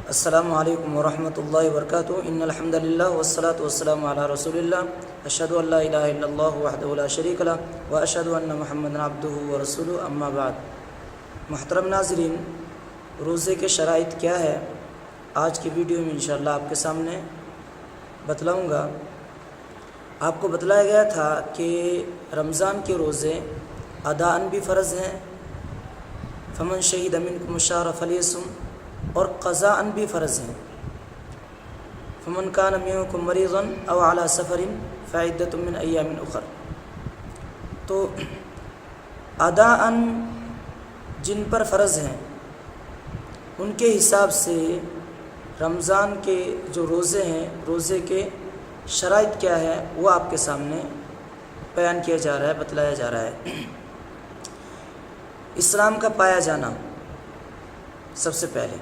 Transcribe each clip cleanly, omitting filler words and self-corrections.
السلام علیکم ورحمۃ اللہ وبرکاتہ۔ ان الحمد للہ والصلاۃ والسلام علی رسول اللہ، اشہد ان لا الہ الا اللہ وحدہ لا شریک لہ واشہد ان محمدا عبدہ ورسولہ، اما بعد۔ محترم ناظرین، روزے کے شرائط کیا ہے، آج کی ویڈیو میں انشاءاللہ آپ کے سامنے بتلاؤں گا۔ آپ کو بتلایا گیا تھا کہ رمضان کے روزے اداءً بھی فرض ہیں، فمن شہد منکم الشہر فلیصم، اور قضاءً بھی فرض ہیں، فمن کان منکم مریضا او علی سفر فعدۃ من ایام اخر۔ تو اداءً جن پر فرض ہیں ان کے حساب سے رمضان کے جو روزے ہیں، روزے کے شرائط کیا ہے وہ آپ کے سامنے بیان کیا جا رہا ہے، بتلایا جا رہا ہے۔ اسلام کا پایا جانا سب سے پہلے،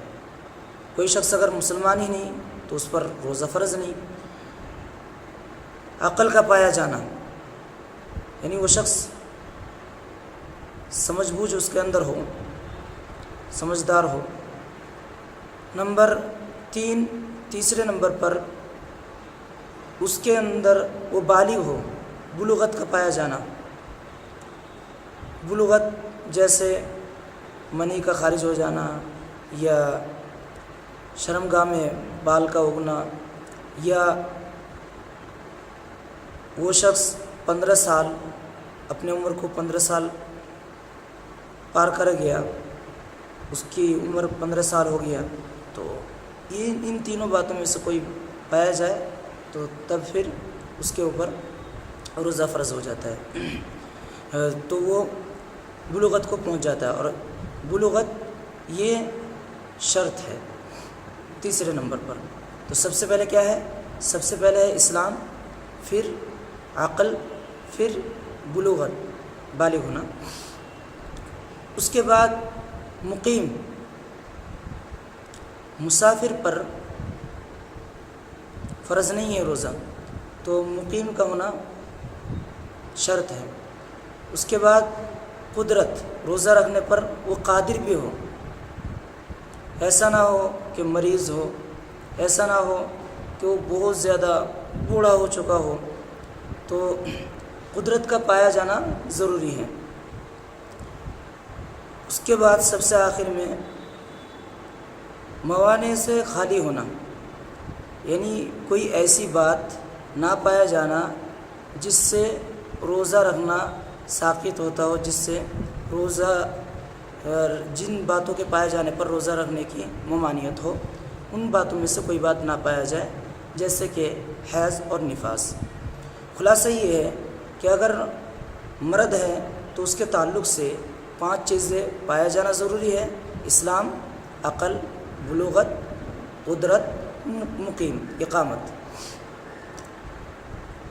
کوئی شخص اگر مسلمان ہی نہیں تو اس پر روزہ فرض نہیں۔ عقل کا پایا جانا، یعنی وہ شخص سمجھ بوجھ اس کے اندر ہو، سمجھدار ہو۔ نمبر 3، تیسرے نمبر پر اس کے اندر وہ بالغ ہو، بلوغت کا پایا جانا۔ بلوغت جیسے منی کا خارج ہو جانا، یا شرمگاہ میں بال کا اگنا، یا وہ شخص 15 سال، اپنی عمر کو 15 سال پار کر گیا، اس کی عمر 15 سال ہو گیا، تو ان تینوں باتوں میں سے کوئی پایا جائے تو تب پھر اس کے اوپر روزہ فرض ہو جاتا ہے، تو وہ بلوغت کو پہنچ جاتا ہے۔ اور بلوغت یہ شرط ہے تیسرے نمبر پر۔ تو سب سے پہلے کیا ہے؟ سب سے پہلے ہے اسلام، پھر عقل، پھر بلوغت، بالغ ہونا۔ اس کے بعد مقیم، مسافر پر فرض نہیں ہے روزہ، تو مقیم کا ہونا شرط ہے۔ اس کے بعد قدرت، روزہ رکھنے پر وہ قادر بھی ہو، ایسا نہ ہو کہ مریض ہو، ایسا نہ ہو کہ وہ بہت زیادہ بوڑھا ہو چکا ہو، تو قدرت کا پایا جانا ضروری ہے۔ اس کے بعد سب سے آخر میں موانع سے خالی ہونا، یعنی کوئی ایسی بات نہ پایا جانا جس سے روزہ رکھنا ساقط ہوتا ہو، جس سے روزہ، جن باتوں کے پائے جانے پر روزہ رکھنے کی ممانعت ہو، ان باتوں میں سے کوئی بات نہ پایا جائے، جیسے کہ حیض اور نفاس۔ خلاصہ یہ ہے کہ اگر مرد ہے تو اس کے تعلق سے 5 چیزیں پایا جانا ضروری ہے: اسلام، عقل، بلوغت، قدرت، مقیم، اقامت۔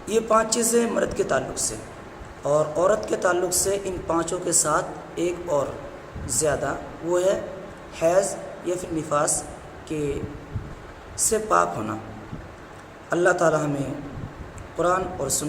یہ 5 چیزیں مرد کے تعلق سے، اور عورت کے تعلق سے ان 5 کے ساتھ ایک اور زیادہ، وہ ہے حیض یا پھر نفاس کے سے پاک ہونا۔ اللہ تعالی ہمیں قرآن اور سنت